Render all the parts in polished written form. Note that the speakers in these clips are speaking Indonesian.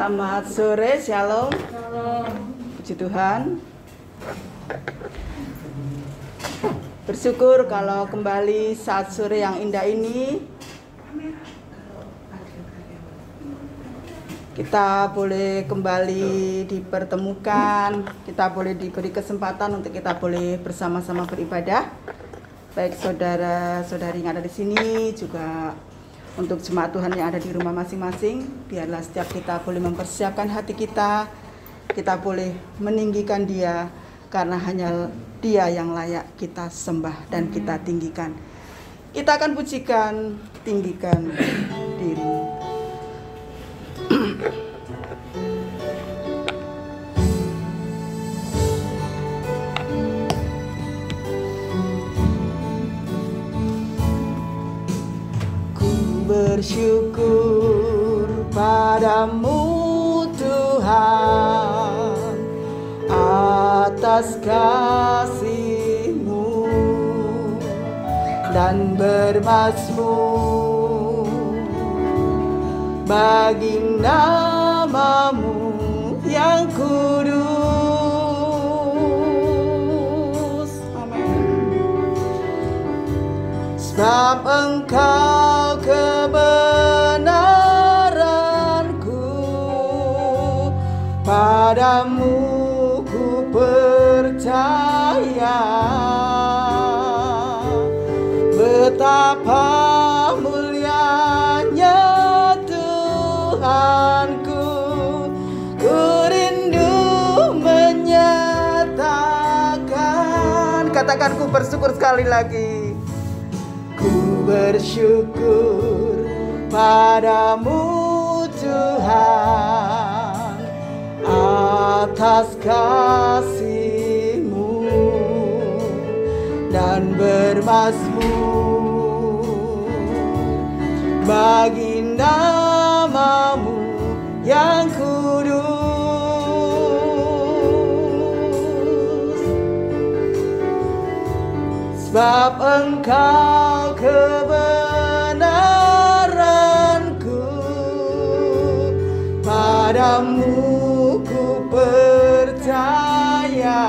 Selamat sore, Shalom. Puji Tuhan. Bersyukur kalau kembali saat sore yang indah ini kita boleh kembali dipertemukan, kita boleh diberi kesempatan untuk kita boleh bersama-sama beribadah. Baik saudara-saudari yang ada di sini, juga untuk jemaat Tuhan yang ada di rumah masing-masing, biarlah setiap kita boleh mempersiapkan hati kita, kita boleh meninggikan Dia, karena hanya Dia yang layak kita sembah dan kita tinggikan. Kita akan pujikan, tinggikan diri. Bersyukur padamu Tuhan atas kasih-Mu dan bermazmur bagi nama-Mu yang kudus. Amin. Sebab Engkau kebenaranku, padamu ku percaya. Betapa mulianya Tuhanku, ku rindu menyatakan. Katakan, ku bersyukur sekali lagi. Ku bersyukur padamu Tuhan atas kasih-Mu dan bermazmur bagi nama-Mu yang kudus. Sebab Engkau kebenaranku, padamu ku percaya.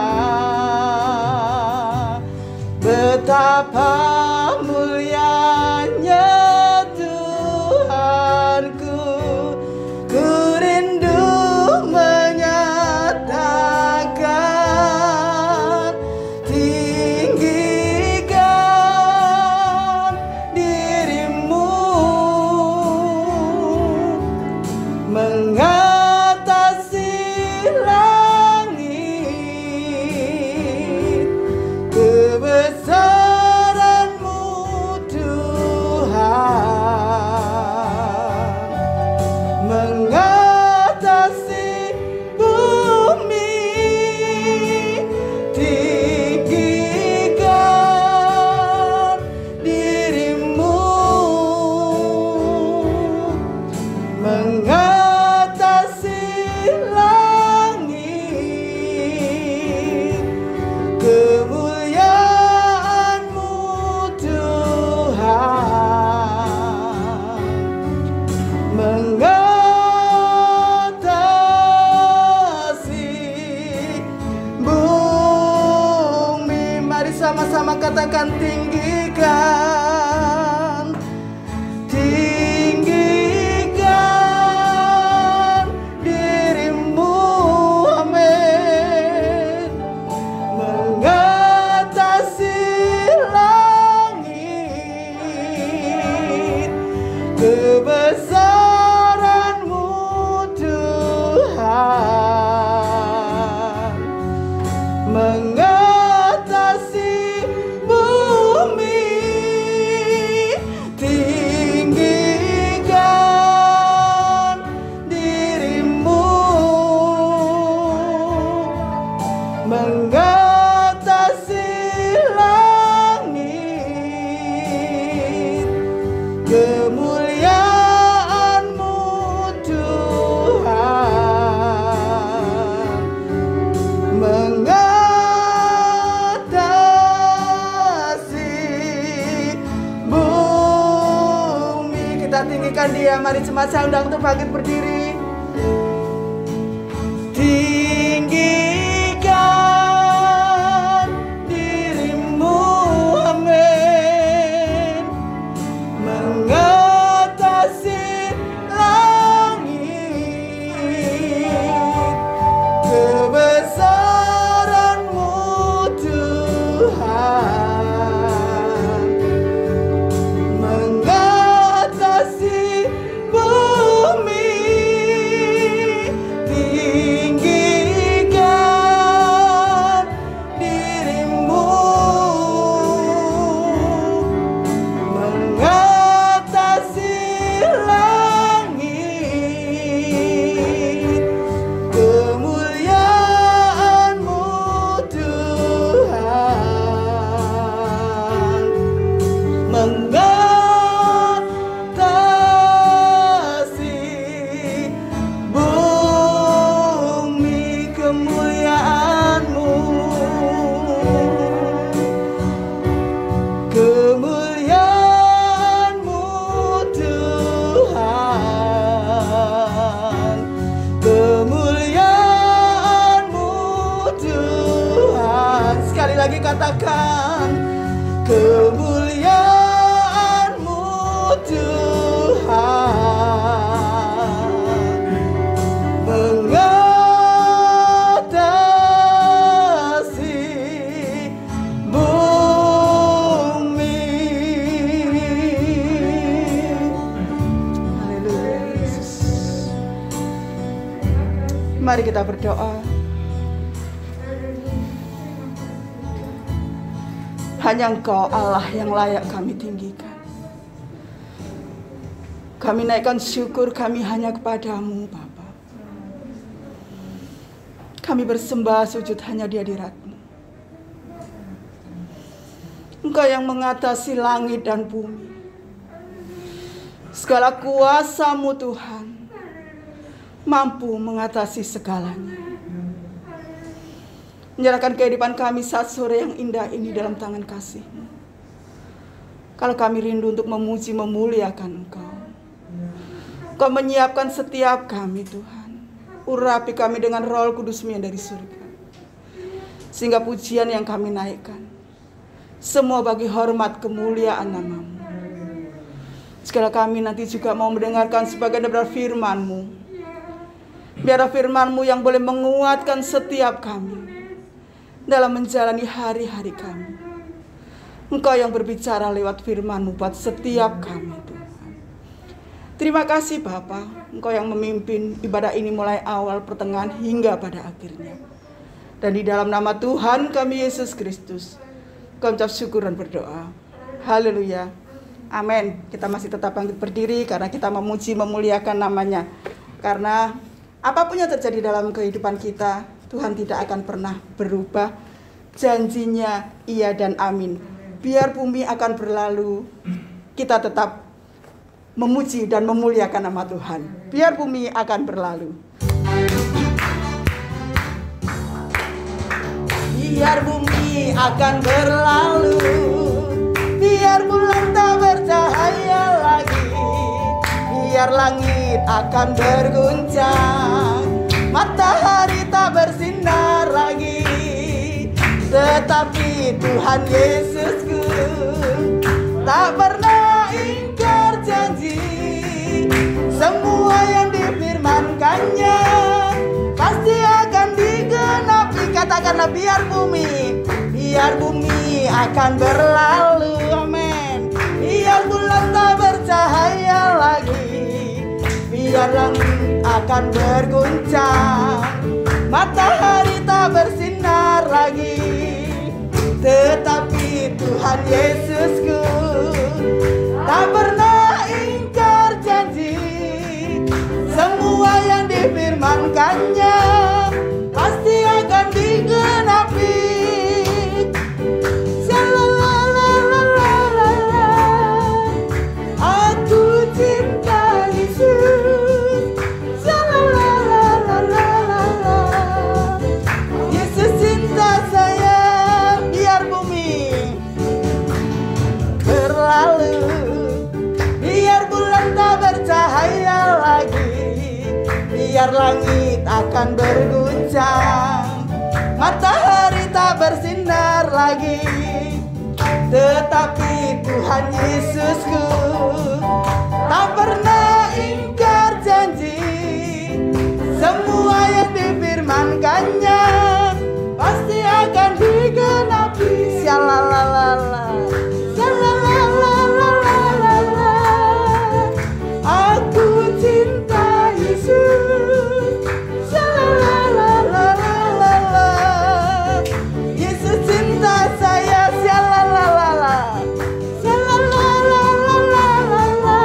Betapa mulianya Tuhanku, ku rindu menyatakan. Tinggikan dirimu mengatasi langit, kebesaran-Mu Tuhan mengatasi bumi. Tinggikan dirimu mengatasi langit, kemuliaan-Mu Tuhan mengatasi bumi. Mari sama-sama katakan, tinggikan, tinggikan kebesaran-Mu Tuhan mengatasi bumi. Tinggikan diri-Mu mengatasi langit. Kemuliaan-Mu Tuhan mengatasi bumi. Kita tinggikan Dia. Mari jemaat saya undang untuk bangkit berdiri. Tinggikan diri-Mu, amin, mengatasi langit. Kebesaran-Mu Tuhan mengatasi bumi. Tinggikan diri-Mu mengatasi langit. Kemuliaan-Mu Tuhan mengatasi bumi. Kemuliaan-Mu, kemuliaan-Mu Tuhan, kemuliaan-Mu Tuhan. Sekali lagi katakan, kemuliaan-Mu Tuhan mengatasi bumi. Haleluya Yesus. Mari kita berdoa. Hanya Engkau Allah yang layak kami tinggikan. Kami naikkan syukur kami hanya kepada-Mu Bapa. Kami bersembah sujud hanya di hadirat-Mu. Engkau yang mengatasi langit dan bumi. Segala kuasa-Mu Tuhan mampu mengatasi segalanya. Menyerahkan kehidupan kami saat sore yang indah ini dalam tangan kasih-Mu. Kalau kami rindu untuk memuji memuliakan Engkau, Engkau menyiapkan setiap kami Tuhan. Urapi kami dengan Roh Kudus-Mu yang dari surga, sehingga pujian yang kami naikkan semua bagi hormat kemuliaan nama-Mu. Segala kami nanti juga mau mendengarkan sebagian dari firman-Mu. Biarlah firman-Mu yang boleh menguatkan setiap kami dalam menjalani hari-hari kami. Engkau yang berbicara lewat firman-Mu buat setiap kami Tuhan. Terima kasih Bapa, Engkau yang memimpin ibadah ini mulai awal, pertengahan hingga pada akhirnya. Dan di dalam nama Tuhan kami Yesus Kristus, kami ucap syukur dan berdoa. Haleluya. Amin. Kita masih tetap bangkit berdiri karena kita memuji memuliakan namanya. Karena apapun yang terjadi dalam kehidupan kita, Tuhan tidak akan pernah berubah. Janjinya iya dan amin. Biar bumi akan berlalu, kita tetap memuji dan memuliakan nama Tuhan. Biar bumi akan berlalu. Biar bumi akan berlalu, biar bulan tak bercahaya lagi, biar langit akan berguncang, matahari tak bersinar lagi, tetapi Tuhan Yesusku tak pernah ingkar janji. Semua yang difirmankannya pasti akan digenapi. Katakanlah biar bumi akan berlalu, amin. Biar bulan tak bercahaya lagi, langit akan berguncang, matahari tak bersinar lagi, tetapi Tuhan Yesusku tak pernah ingkar janji. Semua yang difirmankannya pasti akan digenapi. Aku cinta Yesus. Yesus cinta saya. Biar bumi berlalu, biar bulan tak bercahaya lagi, biar langit akan berguncang, matahari tak bersinar lagi, tetapi Tuhan Yesusku tak pernah ingkar janji. Semua yang difirmankannya pasti akan digenapi. Syalalalala, syalalalala. Aku cinta Yesus. Syalalalala. Yesus cinta saya. Syalalalala, syalalalala.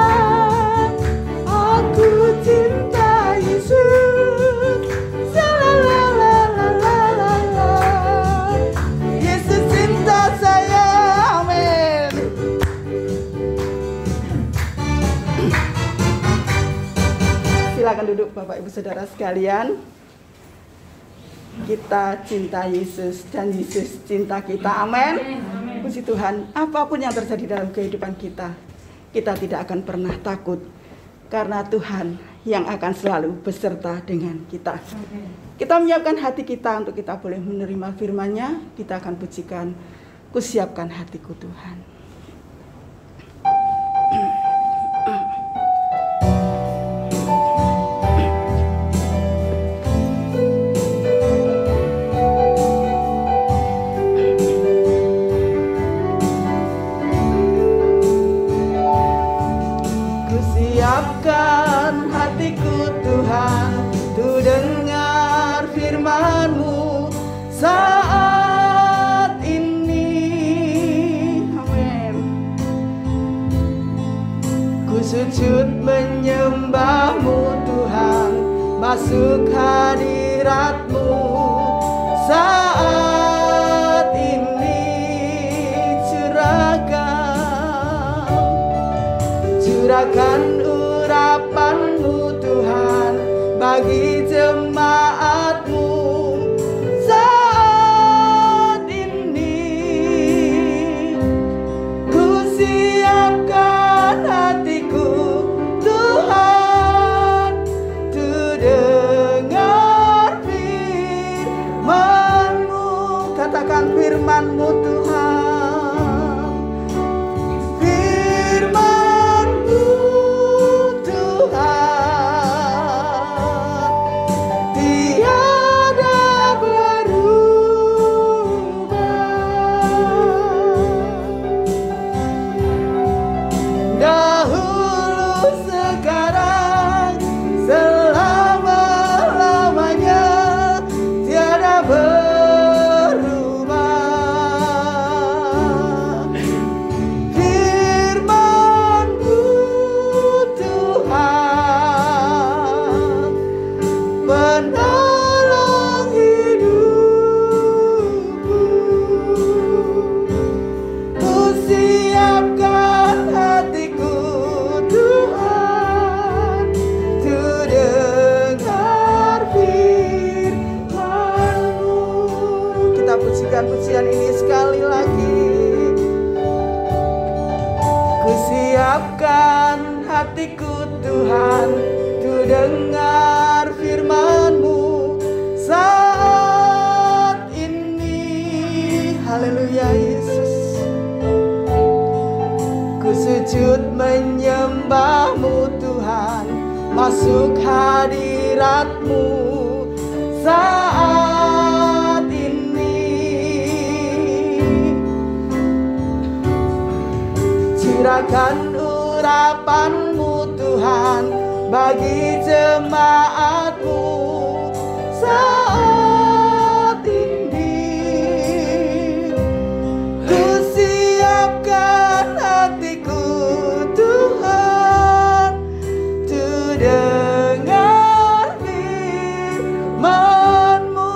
Aku cinta Yesus. Syalalalala. Yesus cinta saya. Amin. Silakan duduk Bapak Ibu Saudara sekalian. Kita cinta Yesus dan Yesus cinta kita. Amin. Puji Tuhan. Apapun yang terjadi dalam kehidupan kita, kita tidak akan pernah takut, karena Tuhan yang akan selalu beserta dengan kita. Kita menyiapkan hati kita untuk kita boleh menerima firman-Nya. Kita akan pujikan, kusiapkan hatiku Tuhan. Kusiapkan hatiku Tuhan, tu dengar firman-Mu saat ini. Amin. Ku sujud menyembah-Mu Tuhan, masuk hadirat-Mu saat ini. Curahkan urapan-Mu Tuhan bagi jemaat-Mu saat ini. Ku siapkan hatiku Tuhan, tu dengar firman-Mu. Katakan firman-Mu Tuhan. Pujian ini sekali lagi. Kusiapkan hatiku Tuhan, tu dengar firman-Mu saat ini. Haleluya Yesus. Ku sujud menyembah-Mu Tuhan, masuk hadirat-Mu saat ini. Curahkan urapan-Mu Tuhan bagi jemaatmu saat ini. Ku siapkan hatiku Tuhan, untuk dengar firman-Mu,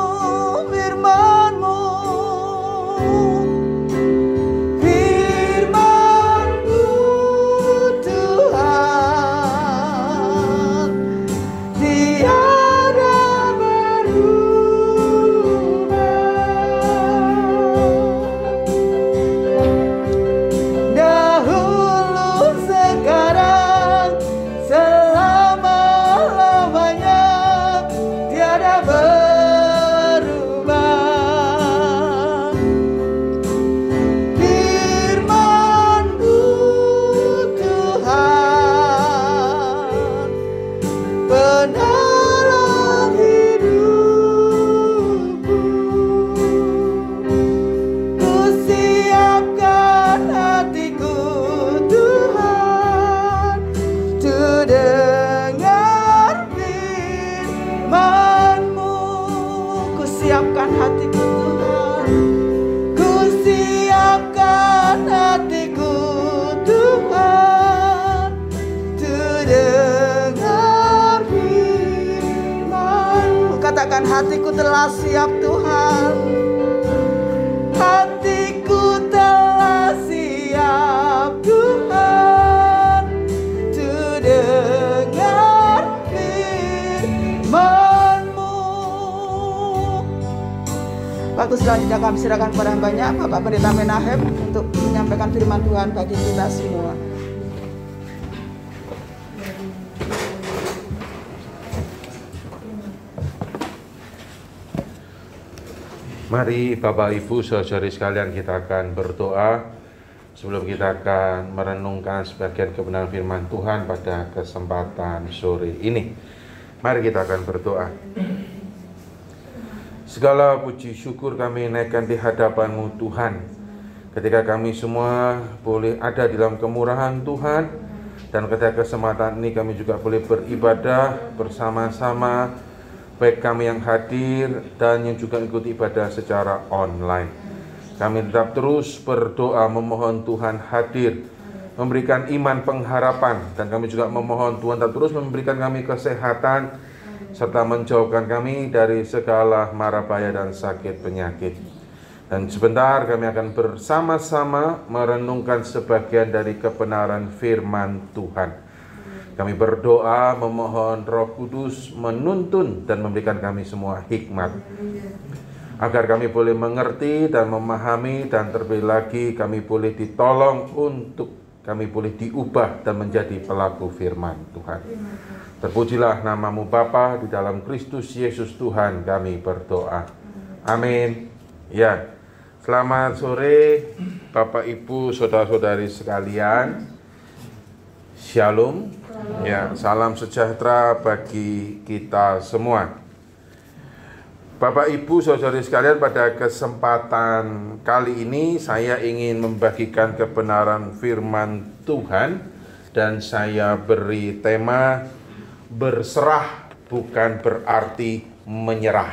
firman-Mu, firman-Mu Tuhan, tiada berubah. Dahulu, sekarang, selama-lamanya, tiada berubah. Firman-Mu Tuhan, penolong hidupku. Ku siapkan hatiku Tuhan, untuk dengar firman-Mu. Ku siapkan hatiku Tuhan, ku siapkan hatiku Tuhan, untuk dengar firman-Mu. Katakan, hatiku telah siap Tuhan, hatiku telah siap Tuhan, untuk dengar firman-Mu. Waktu selanjutnya kami serahkan kepada hambanya Bapak Pendeta Menahem untuk menyampaikan firman Tuhan bagi kita semua. Mari Bapak Ibu saudari sekalian, kita akan berdoa sebelum kita akan merenungkan sebagian kebenaran firman Tuhan pada kesempatan sore ini. Mari kita akan berdoa. Segala puji syukur kami naikkan di hadapan-Mu Tuhan, ketika kami semua boleh ada di dalam kemurahan Tuhan, dan ketika kesempatan ini kami juga boleh beribadah bersama-sama, baik kami yang hadir dan yang juga ikuti ibadah secara online. Kami tetap terus berdoa memohon Tuhan hadir, memberikan iman pengharapan, dan kami juga memohon Tuhan tetap terus memberikan kami kesehatan, serta menjauhkan kami dari segala mara bahaya dan sakit penyakit. Dan sebentar kami akan bersama-sama merenungkan sebagian dari kebenaran firman Tuhan. Kami berdoa memohon Roh Kudus menuntun dan memberikan kami semua hikmat, agar kami boleh mengerti dan memahami, dan terlebih lagi kami boleh ditolong untuk kami boleh diubah dan menjadi pelaku firman Tuhan. Terpujilah nama-Mu Bapa, di dalam Kristus Yesus Tuhan kami berdoa. Amin. Ya, selamat sore Bapak Ibu saudara-saudari sekalian. Shalom. Ya, salam sejahtera bagi kita semua. Bapak Ibu saudari sekalian, pada kesempatan kali ini saya ingin membagikan kebenaran firman Tuhan, dan saya beri tema berserah bukan berarti menyerah.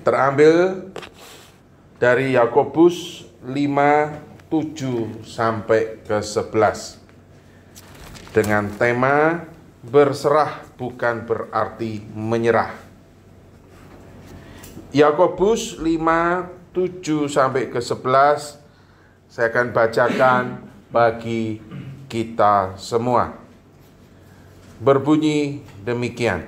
Terambil dari Yakobus 5:7 sampai ke 11 dengan tema berserah bukan berarti menyerah. Yakobus 5:7 sampai ke 11 saya akan bacakan bagi kita semua. Berbunyi demikian.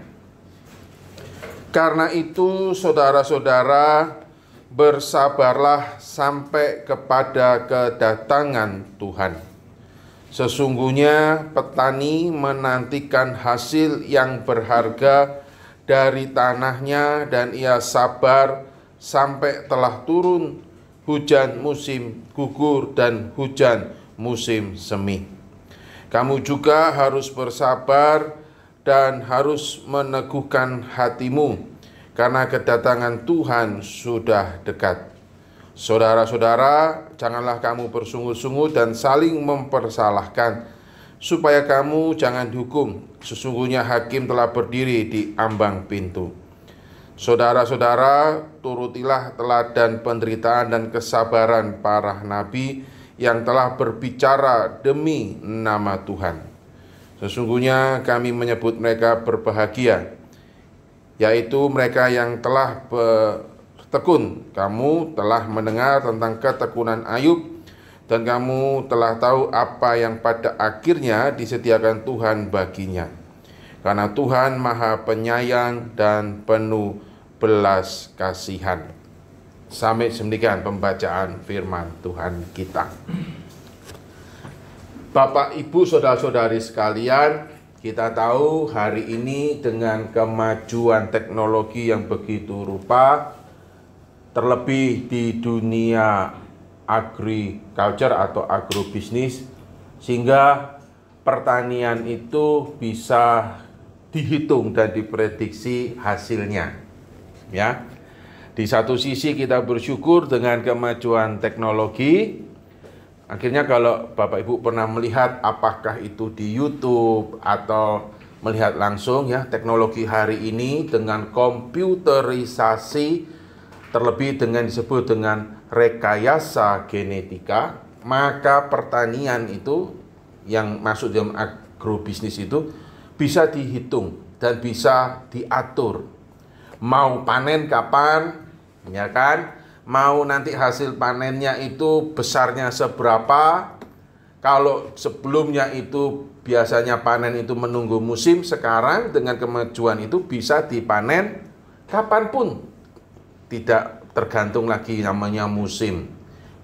Karena itu saudara-saudara, bersabarlah sampai kepada kedatangan Tuhan. Sesungguhnya petani menantikan hasil yang berharga dari tanahnya, dan ia sabar sampai telah turun hujan musim gugur dan hujan musim semi. Kamu juga harus bersabar dan harus meneguhkan hatimu, karena kedatangan Tuhan sudah dekat. Saudara-saudara, janganlah kamu bersungguh-sungguh dan saling mempersalahkan, supaya kamu jangan dihukum. Sesungguhnya hakim telah berdiri di ambang pintu. Saudara-saudara, turutilah teladan penderitaan dan kesabaran para nabi yang telah berbicara demi nama Tuhan. Sesungguhnya kami menyebut mereka berbahagia, yaitu mereka yang telah bertekun. Kamu telah mendengar tentang ketekunan Ayub, dan kamu telah tahu apa yang pada akhirnya disediakan Tuhan baginya. Karena Tuhan Maha Penyayang dan penuh belas kasihan. Sampai demikian pembacaan firman Tuhan kita. Bapak, Ibu, saudara-saudari sekalian, kita tahu hari ini dengan kemajuan teknologi yang begitu rupa, terlebih di dunia agriculture atau agrobisnis, sehingga pertanian itu bisa dihitung dan diprediksi hasilnya. Ya, di satu sisi kita bersyukur dengan kemajuan teknologi. Akhirnya kalau Bapak Ibu pernah melihat apakah itu di YouTube atau melihat langsung, ya, teknologi hari ini dengan komputerisasi, terlebih dengan disebut dengan rekayasa genetika, maka pertanian itu yang masuk dalam agrobisnis itu bisa dihitung dan bisa diatur. Mau panen kapan, ya kan? Mau nanti hasil panennya itu besarnya seberapa. Kalau sebelumnya itu biasanya panen itu menunggu musim, sekarang dengan kemajuan itu bisa dipanen kapanpun. Tidak tergantung lagi namanya musim.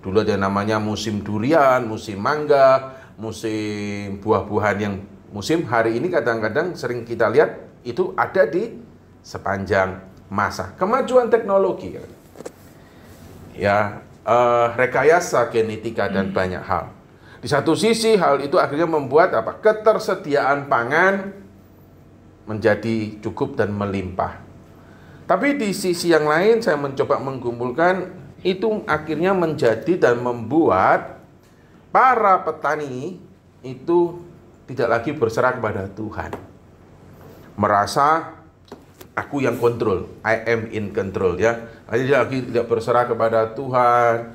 Dulu ada namanya musim durian, musim mangga, musim buah-buahan yang musim. Hari ini kadang-kadang sering kita lihat itu ada di sepanjang masa. Kemajuan teknologi, ya, rekayasa genetika dan banyak hal. Di satu sisi hal itu akhirnya membuat apa? Ketersediaan pangan menjadi cukup dan melimpah. Tapi di sisi yang lain saya mencoba mengumpulkan itu akhirnya menjadi dan membuat para petani itu tidak lagi berserah kepada Tuhan. Merasa aku yang kontrol, I am in control, ya. Dia lagi tidak berserah kepada Tuhan,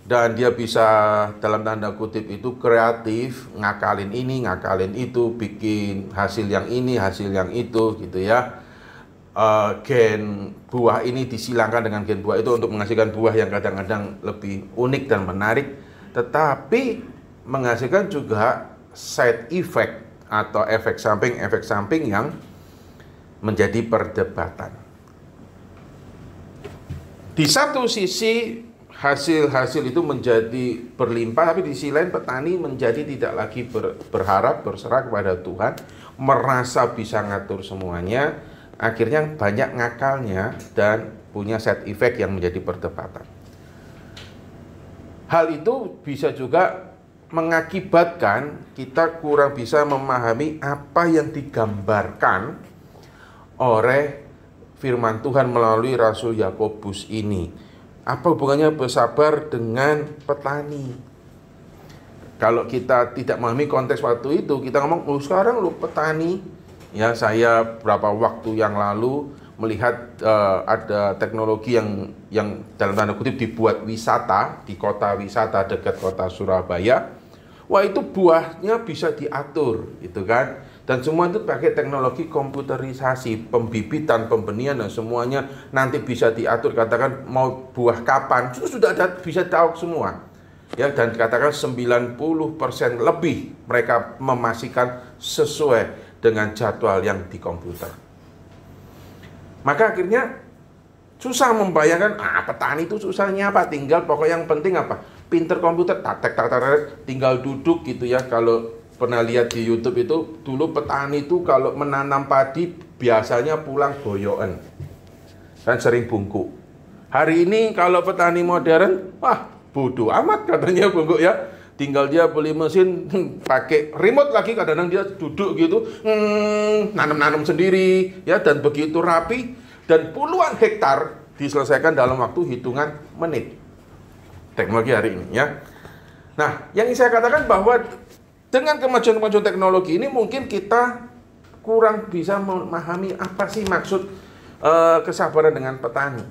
dan dia bisa dalam tanda kutip itu kreatif, ngakalin ini, ngakalin itu, bikin hasil yang ini, hasil yang itu, gitu ya. Gen buah ini disilangkan dengan gen buah itu untuk menghasilkan buah yang kadang-kadang lebih unik dan menarik, tetapi menghasilkan juga side effect atau efek samping yang menjadi perdebatan. Di satu sisi hasil-hasil itu menjadi berlimpah, tapi di sisi lain petani menjadi tidak lagi berharap berserah kepada Tuhan, merasa bisa ngatur semuanya, akhirnya banyak ngakalnya dan punya side effect yang menjadi perdebatan. Hal itu bisa juga mengakibatkan kita kurang bisa memahami apa yang digambarkan oleh firman Tuhan melalui Rasul Yakobus ini. Apa hubungannya bersabar dengan petani? Kalau kita tidak memahami konteks waktu itu, kita ngomong, sekarang lu petani. Ya, saya beberapa waktu yang lalu melihat ada teknologi yang dalam tanda kutip dibuat wisata di kota wisata dekat kota Surabaya. Wah, itu buahnya bisa diatur, gitu kan? Dan semua itu pakai teknologi komputerisasi, pembibitan, pembenihan, dan semuanya nanti bisa diatur. Katakan mau buah kapan, itu sudah ada, bisa tahu semua. Ya, dan katakan 90% lebih mereka memastikan sesuai dengan jadwal yang di komputer. Maka akhirnya susah membayangkan, petani itu susahnya apa? Tinggal pokoknya yang penting apa? Pinter komputer, tatek, tinggal duduk gitu ya. Kalau pernah lihat di YouTube itu, dulu petani itu kalau menanam padi biasanya pulang boyoan dan sering bungkuk. Hari ini kalau petani modern, bodoh amat katanya bungkuk ya. Tinggal dia beli mesin, pakai remote lagi, kadang-kadang dia duduk gitu, nanam-nanam sendiri ya, dan begitu rapi, dan puluhan hektar diselesaikan dalam waktu hitungan menit. Teknologi hari ini ya. Nah, yang saya katakan bahwa dengan kemajuan-kemajuan teknologi ini mungkin kita kurang bisa memahami apa sih maksud kesabaran dengan petani.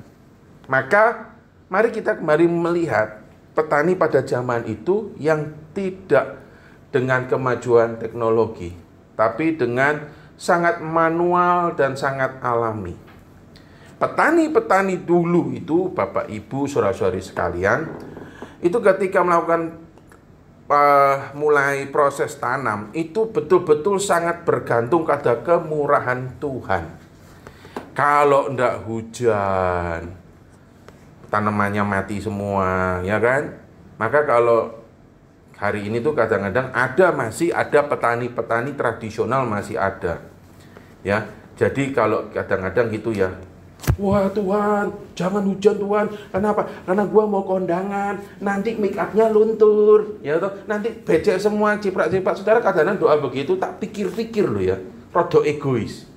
Maka mari kita kembali melihat petani pada zaman itu yang tidak dengan kemajuan teknologi, tapi dengan sangat manual dan sangat alami. Petani-petani dulu itu, Bapak Ibu, saudara-saudari sekalian, itu ketika melakukan mulai proses tanam, itu betul-betul sangat bergantung pada kemurahan Tuhan. Kalau ndak hujan, tanamannya mati semua, ya kan? Maka kalau hari ini tuh kadang-kadang masih ada petani-petani tradisional masih ada. Ya, jadi kalau kadang-kadang gitu ya, wah Tuhan, jangan hujan Tuhan. Kenapa? Karena gua mau kondangan, nanti make up-nya luntur, ya toh. Nanti becek semua, ciprat-ciprat. Saudara kadang-kadang doa begitu tak pikir-pikir loh ya, rada egois.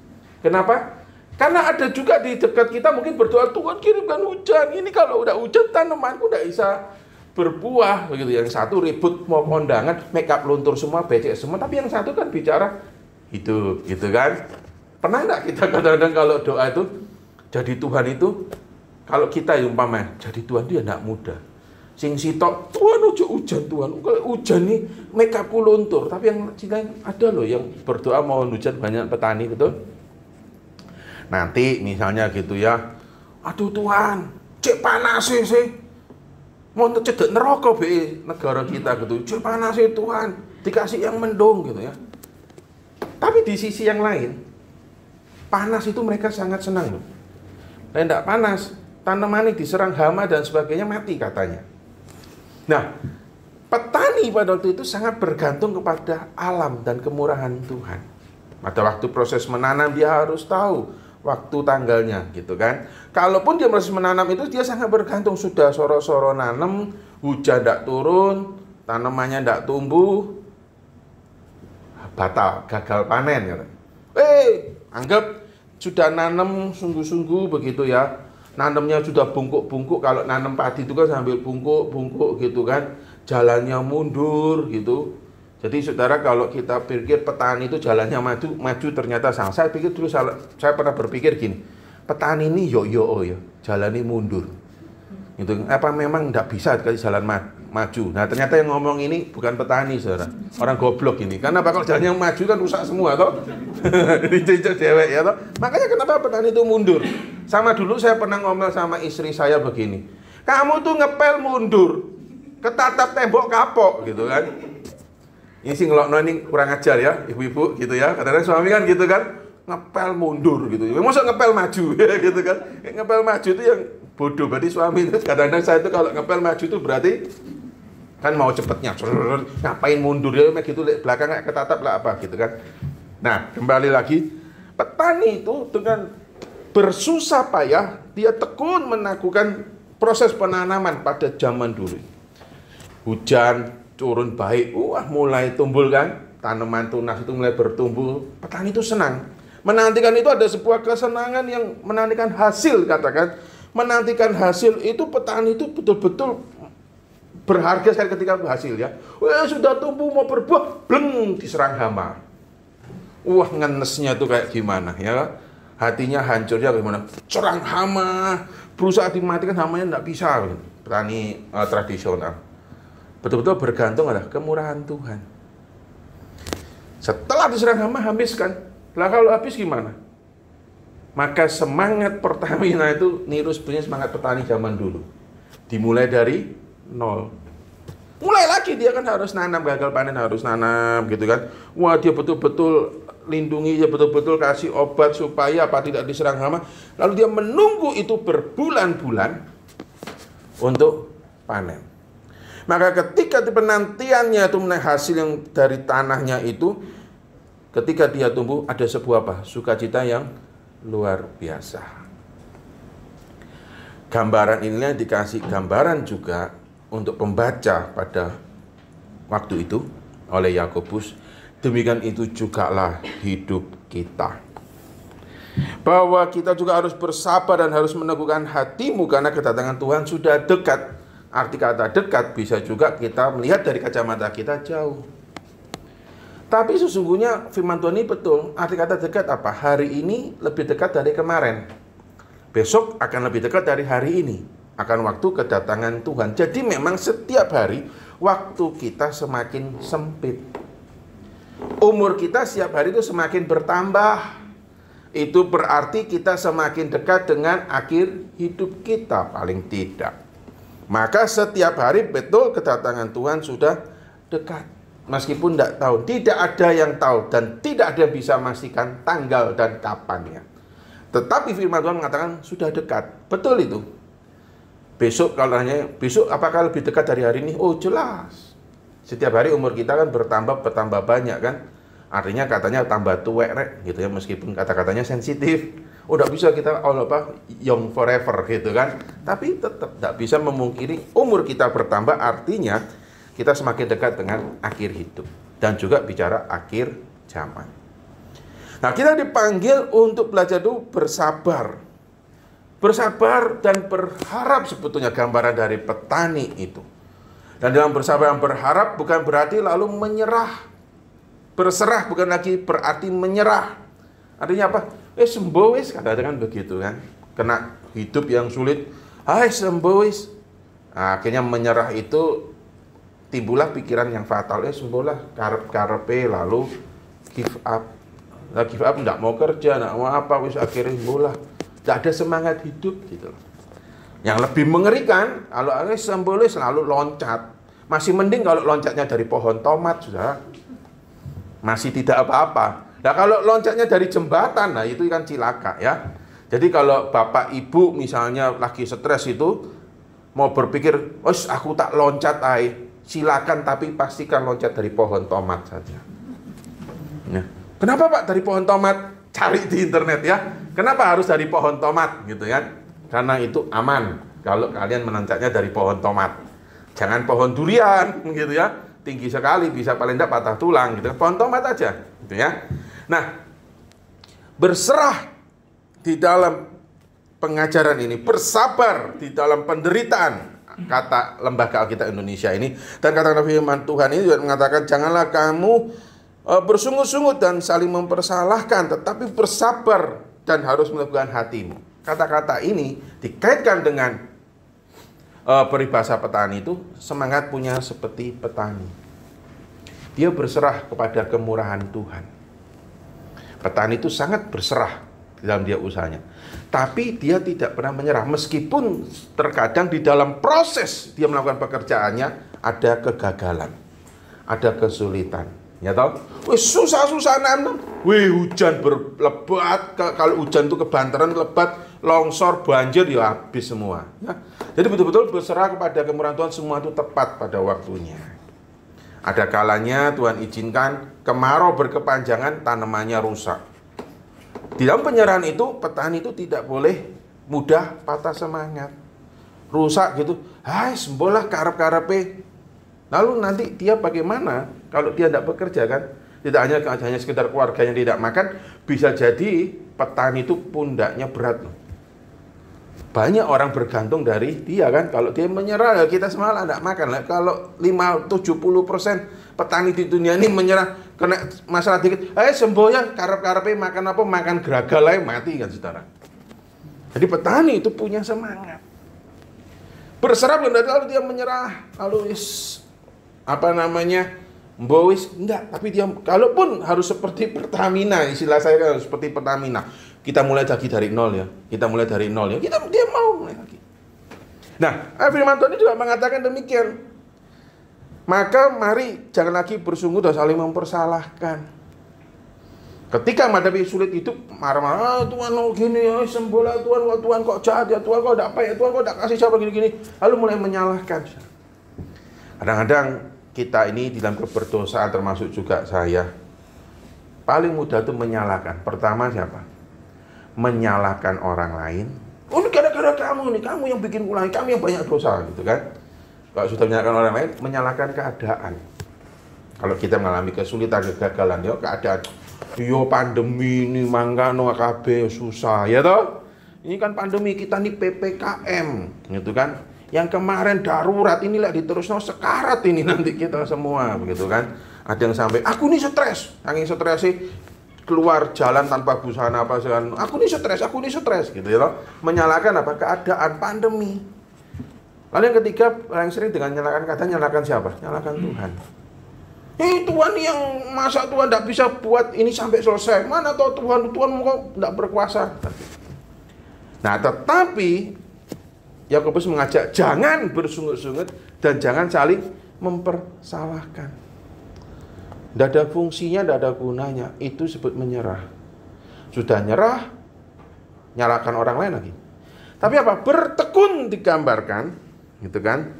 Kenapa? Karena ada juga di dekat kita mungkin berdoa, Tuhan kirimkan hujan. Ini kalau udah hujan tanamanku udah bisa berbuah begitu. Yang satu ribut mau kondangan, make up luntur semua, becek semua, tapi yang satu kan bicara hidup, gitu kan? Pernah enggak kita kadang-kadang kalau doa itu jadi Tuhan itu, kalau kita umpama jadi Tuhan itu ya enggak mudah. Sing sitok, Tuhan ojo hujan Tuhan. Kalau hujan nih make upku luntur, tapi yang ada loh yang berdoa mau hujan banyak petani gitu. Nanti misalnya gitu ya, aduh Tuhan, cek panas sih. Mau cedek neraka be negara kita gitu. Cek panas sih Tuhan, dikasih yang mendung gitu ya. Tapi di sisi yang lain, panas itu mereka sangat senang loh. Nah, tidak panas, tanaman ini diserang hama dan sebagainya mati katanya. Nah, petani pada waktu itu sangat bergantung kepada alam dan kemurahan Tuhan. Pada waktu proses menanam dia harus tahu waktu tanggalnya gitu kan. Kalaupun dia proses menanam itu dia sangat bergantung, sudah soro-soro nanam, hujan tidak turun, tanamannya tidak tumbuh, batal, gagal panen gitu. Anggap sudah nanam sungguh-sungguh begitu ya. Nanamnya sudah bungkuk-bungkuk, kalau nanam padi itu kan sambil bungkuk-bungkuk gitu kan. Jalannya mundur gitu. Jadi saudara kalau kita pikir petani itu jalannya maju ternyata salah. Saya pikir dulu saya pernah berpikir gini. Petani ini yo jalannya mundur. Gitu. Apa memang tidak bisa dikasih jalan maju? Nah ternyata yang ngomong ini bukan petani, saudara. Orang goblok ini. Karena kalau jalannya maju kan rusak semua, toh. Dicicil dewek ya, toh. Makanya kenapa petani itu mundur? Sama dulu saya pernah ngomel sama istri saya begini. Kamu tuh ngepel mundur, ketatap tembok kapok, gitu kan? Ini sih ngelokno ini kurang ajar ya, ibu-ibu gitu ya. Kadang-kadang suami kan gitu kan, ngepel mundur gitu. Masa ngepel maju ya gitu kan? Ngepel maju itu yang bodoh, berarti suami itu kadang-kadang saya itu kalau ngepel maju itu berarti kan mau cepetnya, ngapain mundur ya, gitu belakang kayak ketatap lah apa gitu kan. Nah kembali lagi, petani itu dengan bersusah payah dia tekun melakukan proses penanaman pada zaman dulu. Hujan turun baik, mulai tumbuh kan, tanaman tunas itu mulai bertumbuh, petani itu senang. Menantikan itu ada sebuah kesenangan yang menantikan hasil, katakan. Menantikan hasil itu petani itu betul-betul berharga sekali ketika hasil ya. Sudah tumbuh mau berbuah, bleng diserang hama. Ngenesnya tuh kayak gimana ya. Hatinya hancurnya bagaimana? Serang hama, berusaha dimatikan hamanya enggak bisa. Petani tradisional. Betul-betul bergantung adalah kemurahan Tuhan. Setelah diserang hama habiskan. Lah kalau habis gimana? Maka semangat Pertamina itu niru sebenarnya semangat petani zaman dulu. Dimulai dari nol. Mulai lagi dia kan harus nanam, gagal panen harus nanam gitu kan. Dia betul-betul lindungi, dia betul-betul kasih obat supaya tidak diserang hama. Lalu dia menunggu itu berbulan-bulan untuk panen. Maka ketika penantiannya itu menaik hasil yang dari tanahnya itu, ketika dia tumbuh ada sebuah sukacita yang luar biasa. Gambaran ini dikasih gambaran juga untuk pembaca pada waktu itu oleh Yakobus. Demikian itu jugalah hidup kita. Bahwa kita juga harus bersabar dan harus meneguhkan hatimu karena kedatangan Tuhan sudah dekat. Arti kata dekat bisa juga kita melihat dari kacamata kita jauh. Tapi sesungguhnya firman Tuhan ini betul. Arti kata dekat apa? Hari ini lebih dekat dari kemarin. Besok akan lebih dekat dari hari ini. Akan waktu kedatangan Tuhan. Jadi memang setiap hari waktu kita semakin sempit. Umur kita setiap hari itu semakin bertambah. Itu berarti kita semakin dekat dengan akhir hidup kita paling tidak. Maka setiap hari betul kedatangan Tuhan sudah dekat. Meskipun tidak tahu, tidak ada yang tahu dan tidak ada yang bisa memastikan tanggal dan kapannya. Tetapi firman Tuhan mengatakan sudah dekat. Betul itu. Besok kalau nanya, besok apakah lebih dekat dari hari ini? Oh jelas. Setiap hari umur kita kan bertambah banyak kan. Artinya katanya tambah tuwek rek gitu ya, meskipun kata-katanya sensitif. Udah bisa kita young forever gitu kan. Tapi tetap tidak bisa memungkiri umur kita bertambah, artinya kita semakin dekat dengan akhir hidup dan juga bicara akhir zaman. Nah, kita dipanggil untuk belajar dulu bersabar. Bersabar dan berharap sebetulnya gambaran dari petani itu. Dan dalam bersabar dan berharap bukan berarti lalu menyerah. Berserah bukan lagi berarti menyerah. Artinya apa? Sembuh wis, kadang-kadang begitu kan. Kena hidup yang sulit, sembuh wis. Nah, akhirnya menyerah itu timbullah pikiran yang fatal. Sembuhlah karep-karepe lalu give up. Nah, give up enggak mau kerja, enggak mau apa, wis akhirnya sembuhlah. Enggak ada semangat hidup gitu. Yang lebih mengerikan kalau sembuh wis selalu loncat. Masih mending kalau loncatnya dari pohon tomat, sudah. Masih tidak apa-apa. Nah kalau loncatnya dari jembatan, nah itu kan cilaka ya. Jadi kalau bapak ibu misalnya lagi stres itu, mau berpikir, aku tak loncat silakan, tapi pastikan loncat dari pohon tomat saja. Nah, kenapa Pak dari pohon tomat? Cari di internet ya. Kenapa harus dari pohon tomat gitu ya? Karena itu aman kalau kalian meloncatnya dari pohon tomat. Jangan pohon durian gitu ya. Tinggi sekali, bisa paling tidak patah tulang gitu. Pohon tomat aja gitu ya. Nah, berserah di dalam pengajaran ini, bersabar di dalam penderitaan, kata Lembaga Alkitab Indonesia ini, dan kata firman Tuhan ini juga mengatakan, janganlah kamu bersungut-sungut dan saling mempersalahkan, tetapi bersabar dan harus melakukan hatimu. Kata-kata ini dikaitkan dengan peribahasa petani itu, semangat punya seperti petani. Dia berserah kepada kemurahan Tuhan. Petani itu sangat berserah dalam dia usahanya. Tapi dia tidak pernah menyerah. Meskipun terkadang di dalam proses dia melakukan pekerjaannya ada kegagalan, ada kesulitan. Ya tahu? Susah-susah nanam. Hujan berlebat. Kalau hujan itu kebanteran lebat, longsor, banjir, ya habis semua. Ya. Jadi betul-betul berserah kepada kemurahan Tuhan, semua itu tepat pada waktunya. Ada kalanya Tuhan izinkan kemarau berkepanjangan, tanamannya rusak. Di dalam penyerahan itu, petani itu tidak boleh mudah patah semangat. Rusak gitu, sembolah karep-karepe. Lalu nanti dia bagaimana kalau dia tidak bekerja kan? Tidak hanya sekedar keluarganya tidak makan, bisa jadi petani itu pundaknya berat. Banyak orang bergantung dari dia kan. Kalau dia menyerah, ya kita semalam tidak makan. Kalau 5-70% petani di dunia ini menyerah, kena masalah dikit, sembuh ya, karep-karepe makan apa, makan geragal mati kan saudara. Jadi petani itu punya semangat. Berserah belum dari lalu dia menyerah, lalu mbowis enggak, tapi dia kalaupun harus seperti Pertamina, istilah saya kan seperti Pertamina. Kita mulai lagi dari nol ya. Dia mau mulai lagi. Nah, firman Tuhan ini juga mengatakan demikian. Maka mari jangan lagi bersungguh dan saling mempersalahkan. Ketika menghadapi sulit hidup, marah-marah, Tuhan gini, sembola Tuhan kok jahat ya, Tuhan kok tidak apa ya, Tuhan kok tidak kasih siapa gini-gini. Lalu mulai menyalahkan. Kadang-kadang kita ini di dalam keberdosaan, termasuk juga saya, paling mudah itu menyalahkan. Pertama siapa? Menyalahkan orang lain. Ini gara-gara kamu nih, kamu yang bikin ulangi, kamu yang banyak dosa gitu kan. Kalau sudah menyalahkan orang lain, menyalahkan keadaan. Kalau kita mengalami kesulitan, kegagalan, ya keadaan. Yo pandemi ini mangga no KB susah ya toh. Ini kan pandemi kita nih PPKM gitu kan. Yang kemarin darurat ini lah diterusno sekarat ini nanti kita semua begitu kan. Ada yang sampai, aku nih stres, saking stresnya keluar jalan tanpa busana apa segala. Aku nih stres gitu ya loh. Menyalahkan apa? Keadaan pandemi. Lalu yang ketiga, yang sering dengan nyalakan siapa? Nyalakan Tuhan. Tuhan yang masa Tuhan tidak bisa buat ini sampai selesai. Mana tahu Tuhan kok tidak berkuasa. Nah, tetapi Yakobus mengajak jangan bersungut-sungut dan jangan saling mempersalahkan. Tidak ada fungsinya, tidak ada gunanya. Itu disebut menyerah. Sudah nyerah, nyalakan orang lain lagi. Tapi apa? Bertekun digambarkan, gitu kan?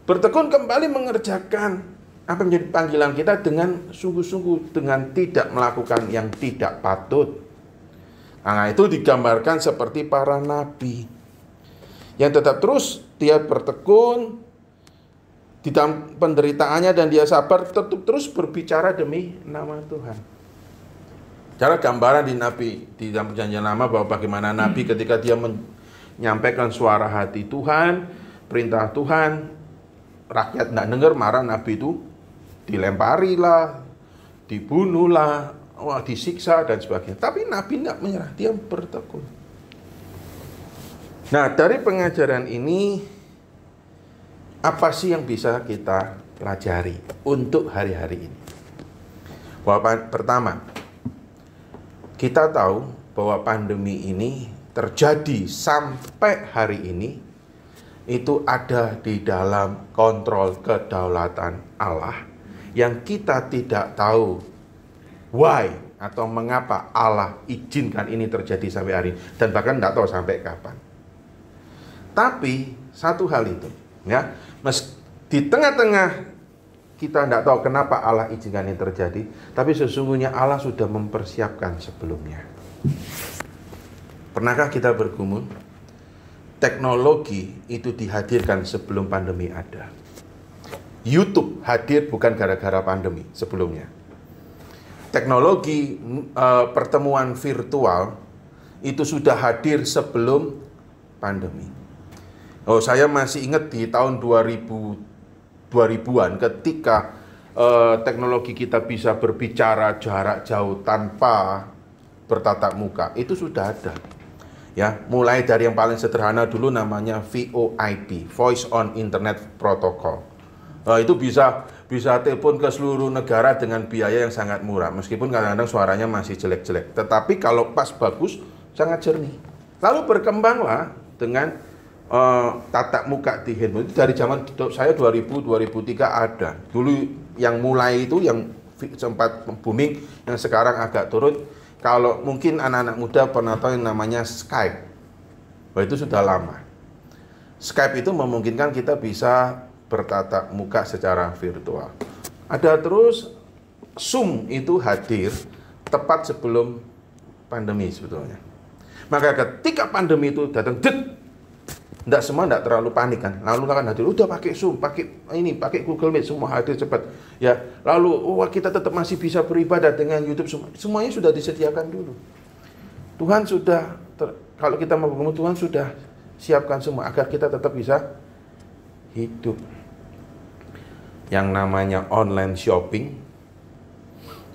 Bertekun kembali mengerjakan apa yang menjadi panggilan kita dengan sungguh-sungguh, dengan tidak melakukan yang tidak patut. Nah, itu digambarkan seperti para nabi yang tetap terus dia bertekun di dalam penderitaannya dan dia sabar, tetap terus berbicara demi nama Tuhan. Cara gambaran di dalam perjanjian lama bahwa bagaimana nabi ketika dia menyampaikan suara hati Tuhan, perintah Tuhan, rakyat tidak dengar, marah, nabi itu dilemparilah, dibunuhlah, disiksa dan sebagainya. Tapi nabi tidak menyerah, dia bertekun. Nah, dari pengajaran ini apa sih yang bisa kita pelajari untuk hari-hari ini? Bahwa pertama, kita tahu bahwa pandemi ini terjadi sampai hari ini itu ada di dalam kontrol kedaulatan Allah yang kita tidak tahu why atau mengapa Allah izinkan ini terjadi sampai hari ini, dan bahkan tidak tahu sampai kapan. Tapi satu hal itu, ya, di tengah-tengah kita tidak tahu kenapa Allah izinkan ini terjadi, tapi sesungguhnya Allah sudah mempersiapkan sebelumnya. Pernahkah kita bergumul? Teknologi itu dihadirkan sebelum pandemi ada. YouTube hadir bukan gara-gara pandemi sebelumnya. Teknologi pertemuan virtual itu sudah hadir sebelum pandemi. Oh, saya masih ingat di tahun 2000-an ketika teknologi kita bisa berbicara jarak jauh tanpa bertatap muka, itu sudah ada. Ya, mulai dari yang paling sederhana dulu namanya VoIP, Voice on Internet Protocol. Itu bisa telepon ke seluruh negara dengan biaya yang sangat murah, meskipun kadang-kadang suaranya masih jelek-jelek. Tetapi kalau pas bagus, sangat jernih. Lalu berkembanglah dengan tatap muka di handphone. Itu dari zaman saya 2000-2003 ada. Dulu yang mulai itu yang sempat booming, yang sekarang agak turun. Kalau mungkin anak-anak muda pernah tahu yang namanya Skype. Wah, itu sudah lama. Skype itu memungkinkan kita bisa bertatap muka secara virtual. Ada terus Zoom itu hadir tepat sebelum pandemi sebetulnya. Maka ketika pandemi itu datang, tidak terlalu panik kan. Lalu kan hadir, udah pakai Zoom, pakai Google Meet, semua hadir cepat. Ya, lalu kita tetap masih bisa beribadah dengan YouTube, semuanya sudah disediakan dulu. Tuhan sudah, kalau kita mau bertemu Tuhan sudah siapkan semua agar kita tetap bisa hidup. Yang namanya online shopping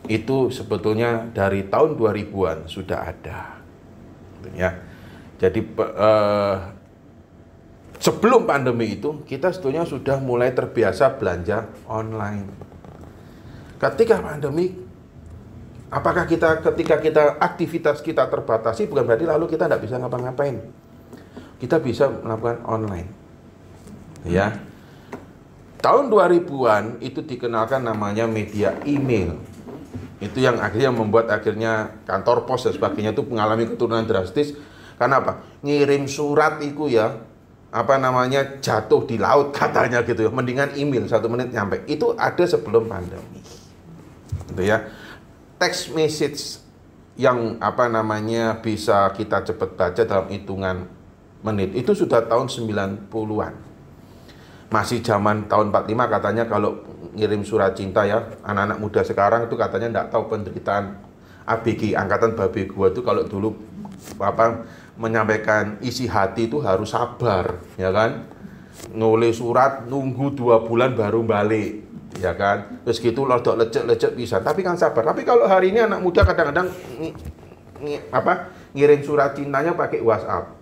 itu sebetulnya dari tahun 2000-an sudah ada. Ya. Jadi sebelum pandemi itu, kita sebetulnya sudah mulai terbiasa belanja online. Ketika pandemi, apakah ketika aktivitas kita terbatasi, bukan berarti lalu kita tidak bisa ngapa-ngapain. Kita bisa melakukan online. Ya. Tahun 2000-an itu dikenalkan namanya media email. Itu yang akhirnya membuat kantor pos dan sebagainya itu mengalami keturunan drastis. Karena apa? Ngirim surat itu ya, jatuh di laut katanya gitu ya. Mendingan email 1 menit nyampe. Itu ada sebelum pandemi. Gitu ya. Text message yang bisa kita cepat baca dalam hitungan menit itu sudah tahun 90-an. Masih zaman tahun 45 katanya kalau ngirim surat cinta ya, anak-anak muda sekarang itu katanya enggak tahu penderitaan ABG, angkatan babi gua itu kalau dulu menyampaikan isi hati itu harus sabar, ya kan? Nulis surat nunggu 2 bulan baru balik. ya kan? Terus gitu lodok lecek-lecek bisa, tapi kan sabar. Tapi kalau hari ini anak muda kadang-kadang ngirim surat cintanya pakai WhatsApp.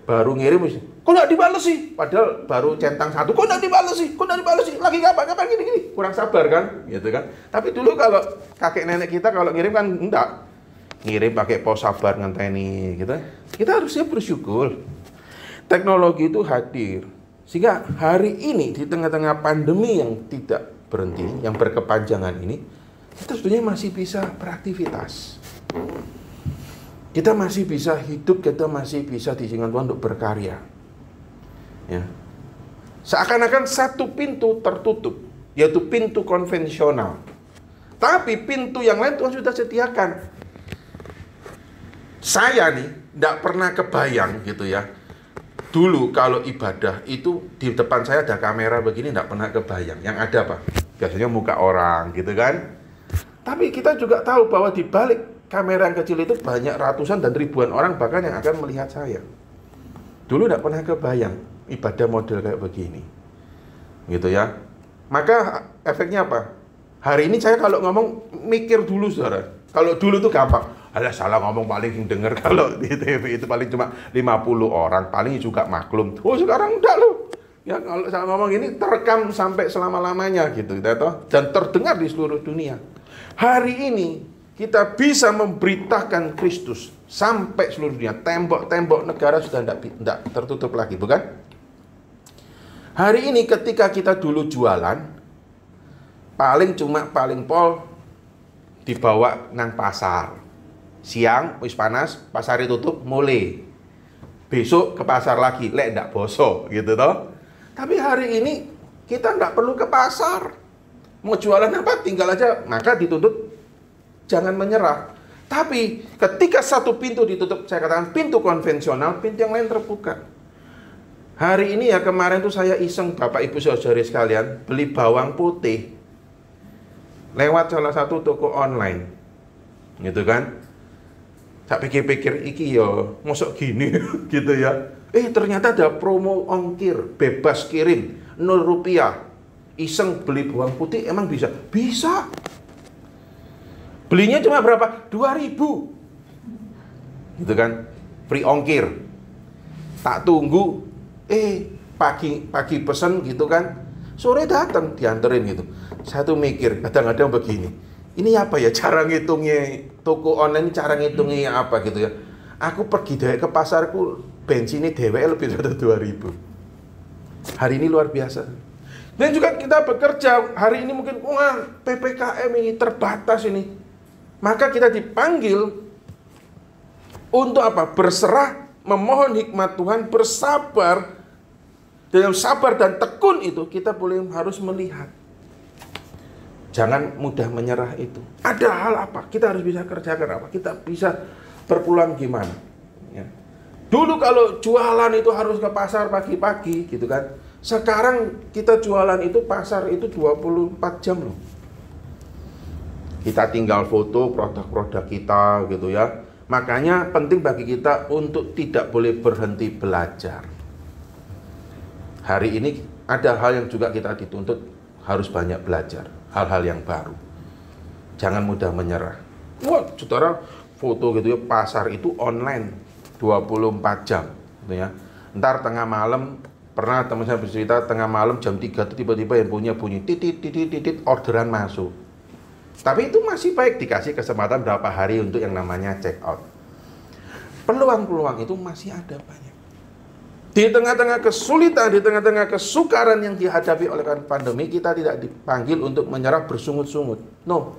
Baru ngirim, kok nggak dibales sih? Padahal baru centang satu, kok nggak dibales sih? Kok nggak dibales sih? Lagi kapan gini? Kurang sabar kan? Gitu kan? Tapi dulu kalau kakek nenek kita kalau ngirim kan enggak. Ngirim pakai pos sabar ngenteni gitu. Kita harusnya bersyukur. Teknologi itu hadir. Sehingga hari ini di tengah-tengah pandemi yang tidak berhenti, yang berkepanjangan ini, kita sebetulnya masih bisa beraktivitas. Kita masih bisa hidup, kita masih bisa diizinkan Tuhan untuk berkarya. Ya. Seakan-akan satu pintu tertutup, yaitu pintu konvensional. Tapi pintu yang lain Tuhan sudah sediakan. Saya nih, tidak pernah kebayang gitu ya. Dulu kalau ibadah itu di depan saya ada kamera begini, tidak pernah kebayang. Yang ada apa? Biasanya muka orang gitu kan. Tapi kita juga tahu bahwa di balik kamera yang kecil itu banyak ratusan dan ribuan orang bahkan yang akan melihat saya. Dulu tidak pernah kebayang ibadah model kayak begini. Gitu ya. Maka efeknya apa? Hari ini saya kalau ngomong mikir dulu saudara. Kalau dulu tuh gampang. Alah salah ngomong paling denger kalau di TV itu paling cuma 50 orang, paling juga maklum. Oh sekarang udah loh. Ya kalau saya ngomong ini terekam sampai selama-lamanya gitu, dan terdengar di seluruh dunia. Hari ini kita bisa memberitakan Kristus sampai seluruh dunia. Tembok-tembok negara sudah tidak tertutup lagi, bukan? Hari ini ketika kita dulu jualan, paling pol dibawa nang pasar. Siang, wis panas, pasar tutup, mulai. Besok ke pasar lagi, lek ndak bosok, gitu toh. Tapi hari ini kita ndak perlu ke pasar. Mau jualan apa, tinggal aja, maka dituntut jangan menyerah. Tapi ketika satu pintu ditutup, saya katakan pintu konvensional, pintu yang lain terbuka. Hari ini ya kemarin tuh saya iseng Bapak Ibu Saudari sekalian beli bawang putih lewat salah satu toko online. Gitu kan? Saya pikir-pikir iki yo mosok gini gitu ya. Ternyata ada promo ongkir, bebas kirim, 0 rupiah. Iseng beli bawang putih emang bisa? Bisa. Belinya cuma berapa? 2.000. Gitu kan? Free ongkir. Tak tunggu, pagi pesen gitu kan. Sore datang dianterin gitu. Saya tuh mikir kadang-kadang begini. Ini apa ya cara ngitungnya toko online, cara ngitungnya apa gitu ya. Aku pergi ke pasarku, bensinnya DWL lebih dari 2.000. Hari ini luar biasa. Dan juga kita bekerja, hari ini mungkin PPKM ini terbatas ini. Maka kita dipanggil untuk apa? Berserah, memohon hikmat Tuhan, bersabar. Dalam sabar dan tekun itu kita harus melihat. Jangan mudah menyerah itu. Ada hal apa? Kita harus bisa kerjakan apa? Kita bisa berpulang gimana? Ya. Dulu kalau jualan itu harus ke pasar pagi-pagi gitu kan. Sekarang kita jualan itu pasar itu 24 jam loh. Kita tinggal foto produk-produk kita gitu ya. Makanya penting bagi kita untuk tidak boleh berhenti belajar. Hari ini ada hal yang juga kita dituntut harus banyak belajar. Hal-hal yang baru. Jangan mudah menyerah. Wah, saudara, foto gitu ya, pasar itu online 24 jam gitu ya. Ntar tengah malam, pernah teman saya bercerita tengah malam jam 3 itu tiba-tiba yang bunyi titit orderan masuk. Tapi itu masih baik dikasih kesempatan berapa hari untuk yang namanya check out. Peluang-peluang itu masih ada banyak. Di tengah-tengah kesulitan, di tengah-tengah kesukaran yang dihadapi oleh pandemi, kita tidak dipanggil untuk menyerah bersungut-sungut. No.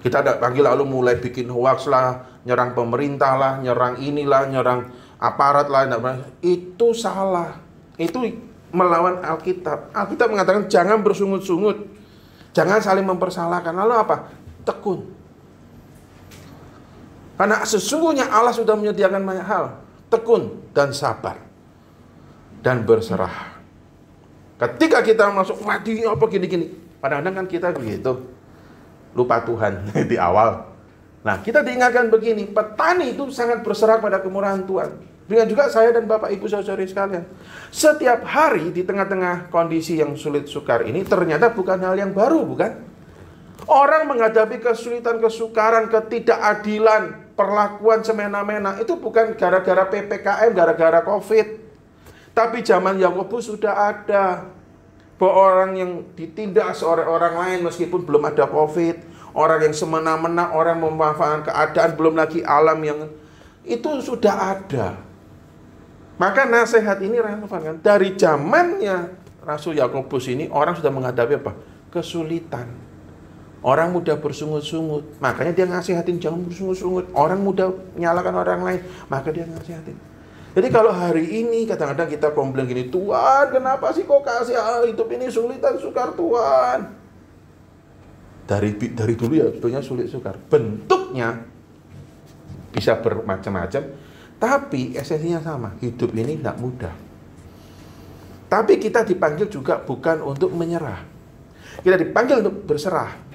Kita tidak panggil lalu mulai bikin hoax lah, nyerang pemerintah lah, nyerang inilah, nyerang aparat lah. Itu salah. Itu melawan Alkitab. Alkitab mengatakan jangan bersungut-sungut. Jangan saling mempersalahkan. Lalu apa? Tekun. Karena sesungguhnya Allah sudah menyediakan banyak hal. Tekun dan sabar. Dan berserah. Ketika kita masuk, waduh apa gini-gini. Kadang-kadang kan kita begitu. Lupa Tuhan di awal. Nah kita diingatkan begini. Petani itu sangat berserah pada kemurahan Tuhan. Demikian juga saya dan Bapak Ibu saudari sekalian. Setiap hari di tengah-tengah kondisi yang sulit sukar ini ternyata bukan hal yang baru, bukan? Orang menghadapi kesulitan, kesukaran, ketidakadilan, perlakuan semena-mena itu bukan gara-gara PPKM, gara-gara COVID. Tapi zaman Yakobus sudah ada bahwa orang yang ditindas oleh orang lain meskipun belum ada COVID, orang yang semena-mena, orang memanfaatkan keadaan, belum lagi alam yang itu sudah ada. Maka nasihat ini relevan kan? Dari zamannya Rasul Yakobus ini orang sudah menghadapi apa? Kesulitan. Orang mudah bersungut-sungut, makanya dia ngasihatin jangan bersungut-sungut. Orang mudah menyalahkan orang lain, maka dia ngasihatin. Jadi kalau hari ini kadang-kadang kita komplain gini, Tuhan kenapa sih kok kasih hidup ini sulit dan sukar Tuhan? Dari dulu ya sebetulnya sulit sukar. Bentuknya bisa bermacam-macam, tapi esensinya sama. Hidup ini tidak mudah. Tapi kita dipanggil juga bukan untuk menyerah. Kita dipanggil untuk berserah.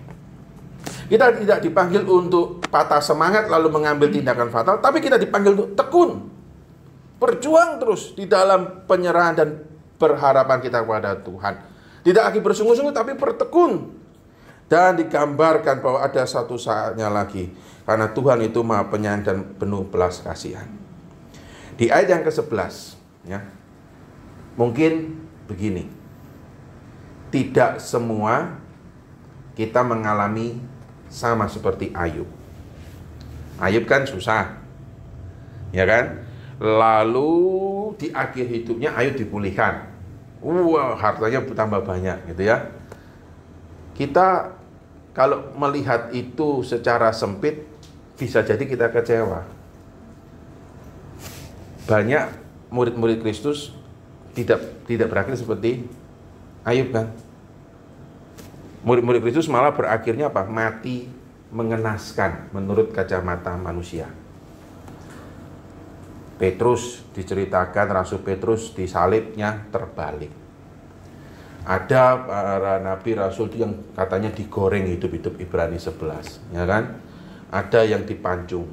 Kita tidak dipanggil untuk patah semangat lalu mengambil tindakan fatal, tapi kita dipanggil untuk tekun. Berjuang terus di dalam penyerahan dan berharapan kita kepada Tuhan. Tidak lagi bersungut-sungut tapi bertekun. Dan digambarkan bahwa ada satu saatnya lagi, karena Tuhan itu Maha Penyayang dan penuh belas kasihan. Di ayat yang ke-11 ya, mungkin begini. Tidak semua kita mengalami sama seperti Ayub. Ayub kan susah, ya kan? Lalu di akhir hidupnya Ayub dipulihkan. Hartanya bertambah banyak, gitu ya. Kita kalau melihat itu secara sempit, bisa jadi kita kecewa. Banyak murid-murid Kristus tidak berakhir seperti Ayub kan? Murid-murid Kristus malah berakhirnya apa? Mati mengenaskan menurut kacamata manusia. Petrus diceritakan, Rasul Petrus disalibnya terbalik. Ada para nabi rasul yang katanya digoreng hidup-hidup, Ibrani 11, ya kan? Ada yang dipancung.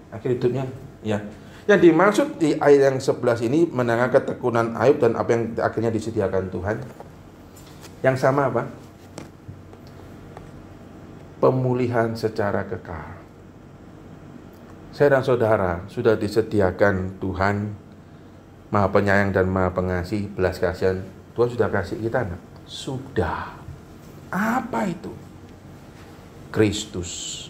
Akhir hidupnya ya. Yang dimaksud di ayat yang 11 ini mendengar ketekunan Ayub dan apa yang akhirnya disediakan Tuhan. Yang sama apa? Pemulihan secara kekal. Saya dan saudara sudah disediakan Tuhan Maha Penyayang dan Maha Pengasih, belas kasihan. Tuhan sudah kasih kita, enggak? Sudah. Apa itu? Kristus.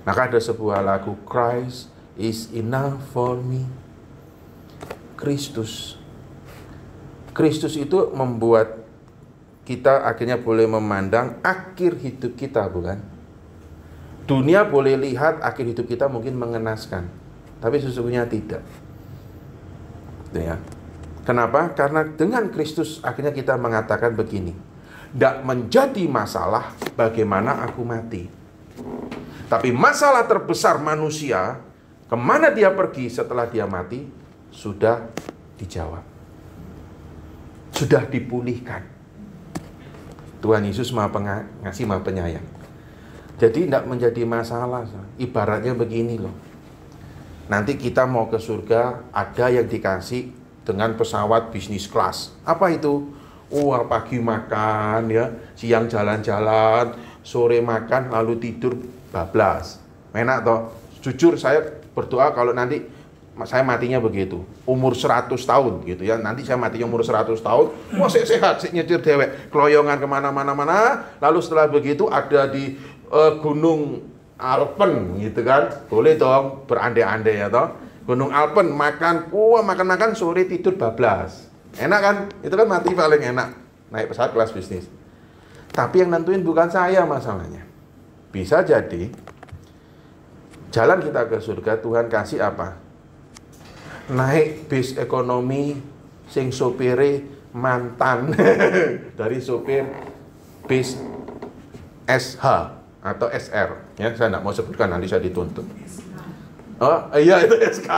Maka ada sebuah lagu, Christ is enough for me. Kristus. Kristus itu membuat kita akhirnya boleh memandang akhir hidup kita, bukan? Dunia boleh lihat akhir hidup kita mungkin mengenaskan, tapi sesungguhnya tidak. Ya. Kenapa? Karena dengan Kristus akhirnya kita mengatakan begini, tidak menjadi masalah bagaimana aku mati. Tapi masalah terbesar manusia, kemana dia pergi setelah dia mati, sudah dijawab. Sudah dipulihkan. Tuhan Yesus Maha Pengasih, Maha Penyayang. Jadi tidak menjadi masalah. Ibaratnya begini loh. Nanti kita mau ke surga, ada yang dikasih dengan pesawat bisnis kelas. Apa itu? Pagi makan ya, siang jalan-jalan, sore makan, lalu tidur bablas. Enak toh? Jujur saya berdoa kalau nanti saya matinya begitu, umur 100 tahun gitu ya. Nanti saya matinya umur 100 tahun, wah sehat, nyetir dewek, keloyongan kemana-mana. Lalu setelah begitu ada di Gunung Alpen gitu kan, boleh dong berandai-andai ya toh. Gunung Alpen makan, makan-makan, sore tidur bablas. Enak kan? Itu kan mati paling enak, naik pesawat kelas bisnis. Tapi yang nentuin bukan saya masalahnya. Bisa jadi jalan kita ke surga Tuhan kasih apa? Naik bis ekonomi sing sopire mantan dari sopir bis SH atau SR ya, saya tidak mau sebutkan nanti saya dituntut. Oh iya itu SK,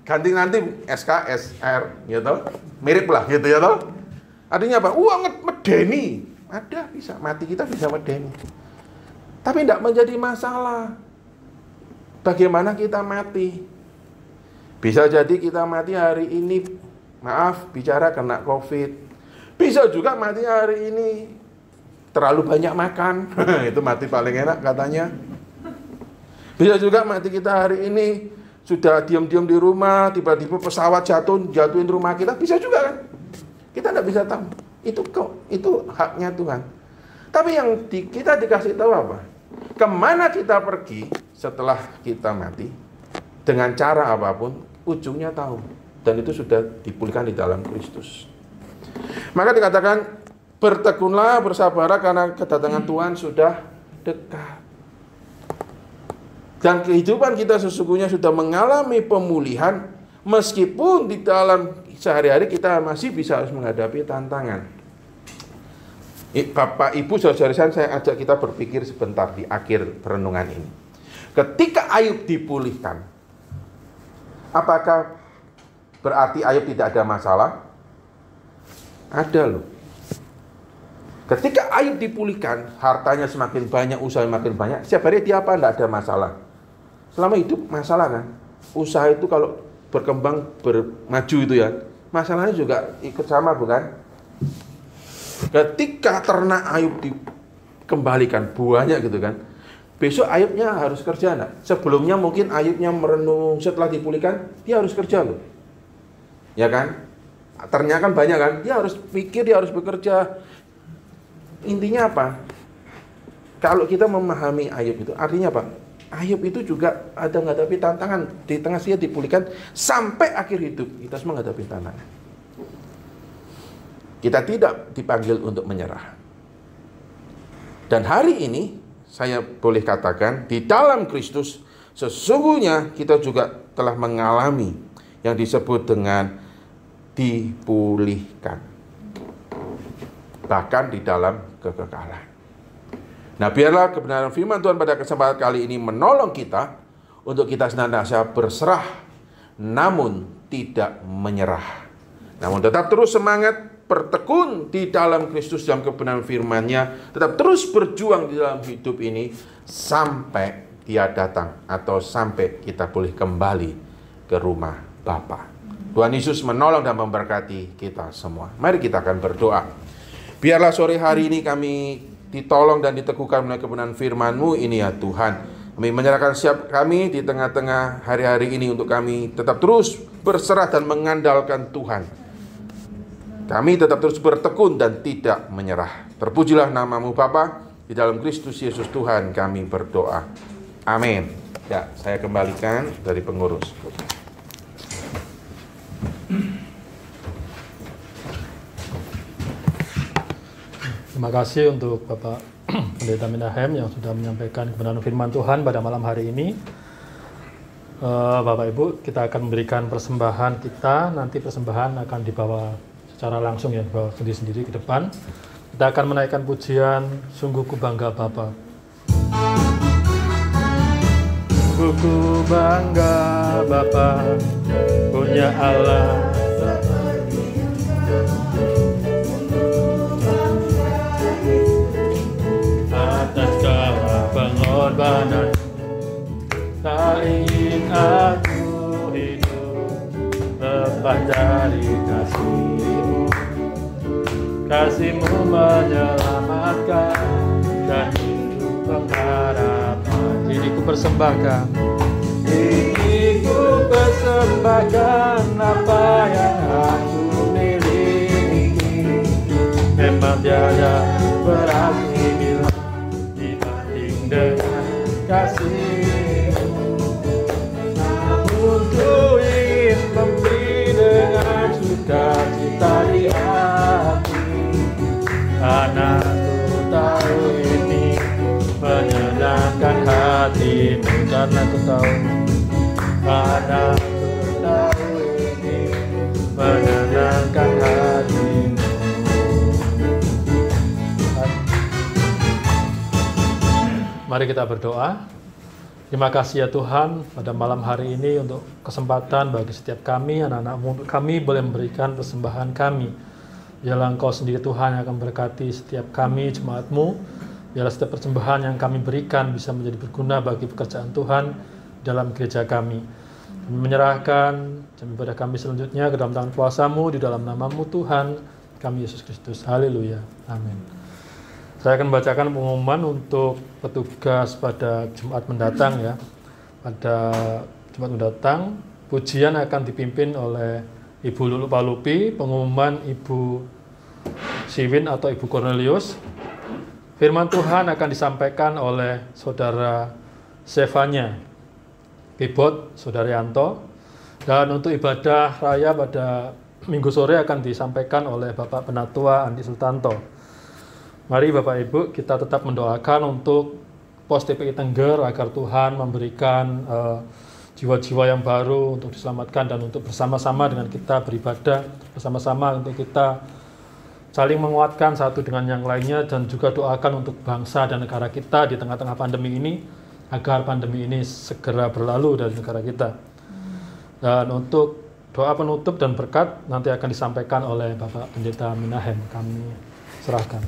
ganti nanti SK SR gitu, mirip lah gitu ya toh. Artinya apa? Medeni ada, bisa mati kita bisa medeni, tapi tidak menjadi masalah bagaimana kita mati. Bisa jadi kita mati hari ini, maaf, bicara kena COVID. Bisa juga mati hari ini terlalu banyak makan. Itu mati paling enak katanya. Bisa juga mati kita hari ini sudah diam-diam di rumah, tiba-tiba pesawat jatuhin rumah kita. Bisa juga kan? Kita tidak bisa tahu. Itu haknya Tuhan. Tapi yang kita dikasih tahu apa? Kemana kita pergi setelah kita mati, dengan cara apapun, ujungnya tahu. Dan itu sudah dipulihkan di dalam Kristus. Maka dikatakan, bertekunlah, bersabarlah, karena kedatangan Tuhan sudah dekat. Dan kehidupan kita sesungguhnya sudah mengalami pemulihan, meskipun di dalam sehari-hari kita masih bisa harus menghadapi tantangan. Bapak, Ibu, saudara-saudara, saya ajak kita berpikir sebentar di akhir perenungan ini. Ketika Ayub dipulihkan, apakah berarti Ayub tidak ada masalah? Ada loh. Ketika Ayub dipulihkan, hartanya semakin banyak, usaha semakin banyak, setiap hari dia apa? Tidak ada masalah. Selama hidup masalah kan? Usaha itu kalau berkembang, bermaju itu ya, masalahnya juga ikut sama, bukan? Ketika ternak Ayub dikembalikan buahnya gitu kan, besok Ayubnya harus kerja enggak? Sebelumnya mungkin Ayubnya merenung, setelah dipulihkan dia harus kerja loh, ya kan? Ternyata kan banyak kan, dia harus pikir, dia harus bekerja. Intinya apa? Kalau kita memahami Ayub itu, artinya apa? Ayub itu juga ada menghadapi tantangan. Di tengah dia dipulihkan, sampai akhir hidup kita semua menghadapi tantangan. Kita tidak dipanggil untuk menyerah. Dan hari ini, saya boleh katakan, di dalam Kristus, sesungguhnya kita juga telah mengalami yang disebut dengan dipulihkan. Bahkan di dalam kekekalan. Nah, biarlah kebenaran firman Tuhan pada kesempatan kali ini menolong kita untuk kita senantiasa berserah, namun tidak menyerah. Namun tetap terus semangat, bertekun di dalam Kristus dalam kebenaran firman-Nya, tetap terus berjuang di dalam hidup ini sampai Dia datang atau sampai kita boleh kembali ke rumah Bapa. Tuhan Yesus menolong dan memberkati kita semua. Mari kita akan berdoa. Biarlah sore hari ini kami ditolong dan diteguhkan oleh kebenaran firman-Mu ini ya Tuhan. Kami menyerahkan siap kami di tengah-tengah hari-hari ini untuk kami tetap terus berserah dan mengandalkan Tuhan. Kami tetap terus bertekun dan tidak menyerah. Terpujilah nama-Mu Bapa, di dalam Kristus Yesus Tuhan kami berdoa. Amin. Ya, saya kembalikan dari pengurus. Terima kasih untuk Bapak Pendeta Menahem yang sudah menyampaikan kebenaran firman Tuhan pada malam hari ini. Bapak Ibu, kita akan memberikan persembahan kita. Nanti persembahan akan dibawa secara langsung ya, dibawa sendiri-sendiri ke depan. Kita akan menaikkan pujian Sungguh Ku Bangga Bapa. Sungguh ku bangga Bapa, punya Allah. Atas segala pengorbanan, tak ingin aku hidup lepas dari kasih-Mu. Kasih-Mu menyelamatkan dan hidup pengharapan. Ini ku persembahkan, ini ku persembahkan apa yang aku miliki. Memang tiada berarti bila dibanding dengan kasih-Mu. Namun ku ingin memberi dengan sukacita di hati, karena ku tahu ini menyenangkan hati-Mu. Karena ku tahu, karena ku tahu ini menyenangkan hati-Mu. Mari kita berdoa. Terima kasih ya Tuhan pada malam hari ini untuk kesempatan bagi setiap kami, anak-anak-Mu, untuk kami boleh memberikan persembahan kami. Biarlah Engkau sendiri Tuhan yang akan berkati setiap kami, jemaat-Mu. Biarlah setiap persembahan yang kami berikan bisa menjadi berguna bagi pekerjaan Tuhan dalam gereja kami. Kami menyerahkan jam ibadah kami selanjutnya ke dalam tangan kuasa-Mu di dalam nama-Mu Tuhan kami Yesus Kristus. Haleluya. Amin. Saya akan membacakan pengumuman untuk petugas pada Jumat mendatang ya. Pada Jumat mendatang, pujian akan dipimpin oleh Ibu Lulu Palupi, pengumuman Ibu Siwin atau Ibu Cornelius. Firman Tuhan akan disampaikan oleh Saudara Stefania, keyboard Saudara Yanto, dan untuk ibadah raya pada Minggu sore akan disampaikan oleh Bapak Penatua Andi Sultanto. Mari Bapak Ibu kita tetap mendoakan untuk Pos TPI Tengger agar Tuhan memberikan jiwa-jiwa yang baru untuk diselamatkan dan untuk bersama-sama dengan kita beribadah bersama-sama untuk kita saling menguatkan satu dengan yang lainnya dan juga doakan untuk bangsa dan negara kita di tengah-tengah pandemi ini agar pandemi ini segera berlalu dari negara kita. Dan untuk doa penutup dan berkat nanti akan disampaikan oleh Bapak Pendeta Minahem. Kami serahkan.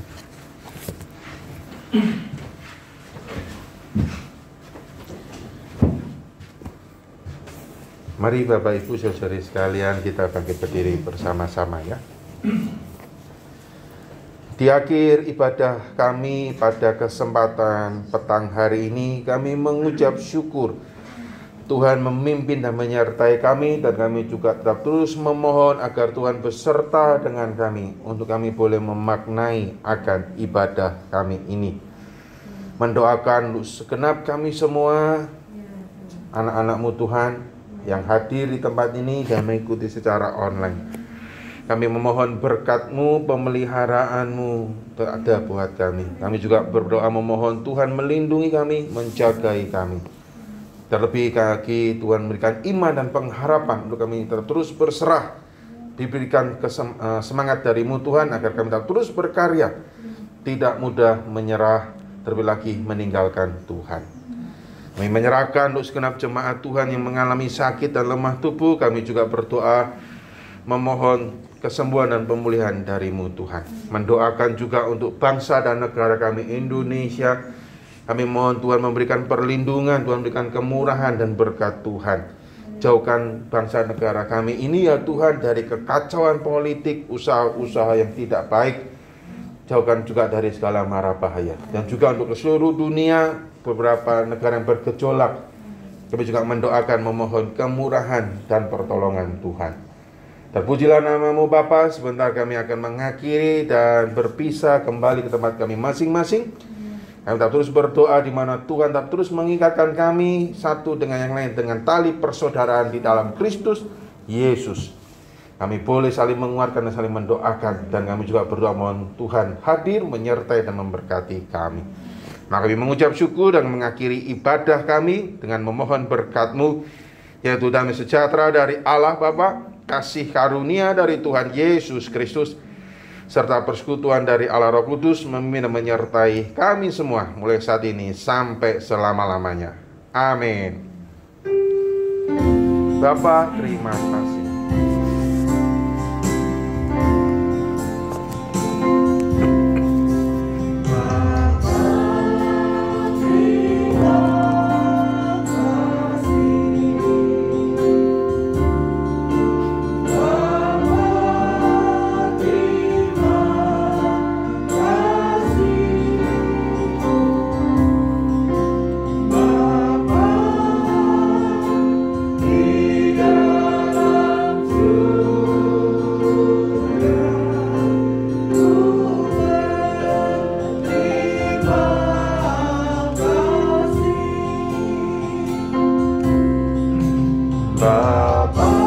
Mari Bapak Ibu saudari sekalian kita bangkit berdiri bersama-sama ya. Di akhir ibadah kami pada kesempatan petang hari ini kami mengucap syukur Tuhan memimpin dan menyertai kami dan kami juga tetap terus memohon agar Tuhan beserta dengan kami untuk kami boleh memaknai akan ibadah kami ini. Mendoakan untuk segenap kami semua anak-anak-Mu Tuhan yang hadir di tempat ini dan mengikuti secara online. Kami memohon berkat-Mu, pemeliharaanmu ada buat kami. Kami juga berdoa memohon Tuhan melindungi kami, menjagai kami. Terlebih lagi Tuhan memberikan iman dan pengharapan untuk kami tetap terus berserah. Diberikan semangat dari-Mu Tuhan agar kami tetap terus berkarya. Tidak mudah menyerah, terlebih lagi meninggalkan Tuhan. Kami menyerahkan untuk segenap jemaat Tuhan yang mengalami sakit dan lemah tubuh. Kami juga berdoa memohon kesembuhan dan pemulihan dari-Mu Tuhan. Mendoakan juga untuk bangsa dan negara kami Indonesia. Kami mohon Tuhan memberikan perlindungan, Tuhan memberikan kemurahan dan berkat Tuhan. Jauhkan bangsa negara kami ini ya Tuhan dari kekacauan politik, usaha-usaha yang tidak baik. Jauhkan juga dari segala mara bahaya. Dan juga untuk seluruh dunia, beberapa negara yang bergejolak. Kami juga mendoakan, memohon kemurahan dan pertolongan Tuhan. Terpujilah nama-Mu Bapa. Sebentar kami akan mengakhiri dan berpisah kembali ke tempat kami masing-masing. Kami tetap terus berdoa di mana Tuhan tetap terus mengikatkan kami satu dengan yang lain dengan tali persaudaraan di dalam Kristus Yesus. Kami boleh saling menguatkan dan saling mendoakan dan kami juga berdoa mohon Tuhan hadir menyertai dan memberkati kami. Maka kami mengucap syukur dan mengakhiri ibadah kami dengan memohon berkat-Mu yaitu damai sejahtera dari Allah Bapa, kasih karunia dari Tuhan Yesus Kristus serta persekutuan dari Allah Roh Kudus memimpin dan menyertai kami semua mulai saat ini sampai selama-lamanya. Amin. Bapa, terima kasih. Bapa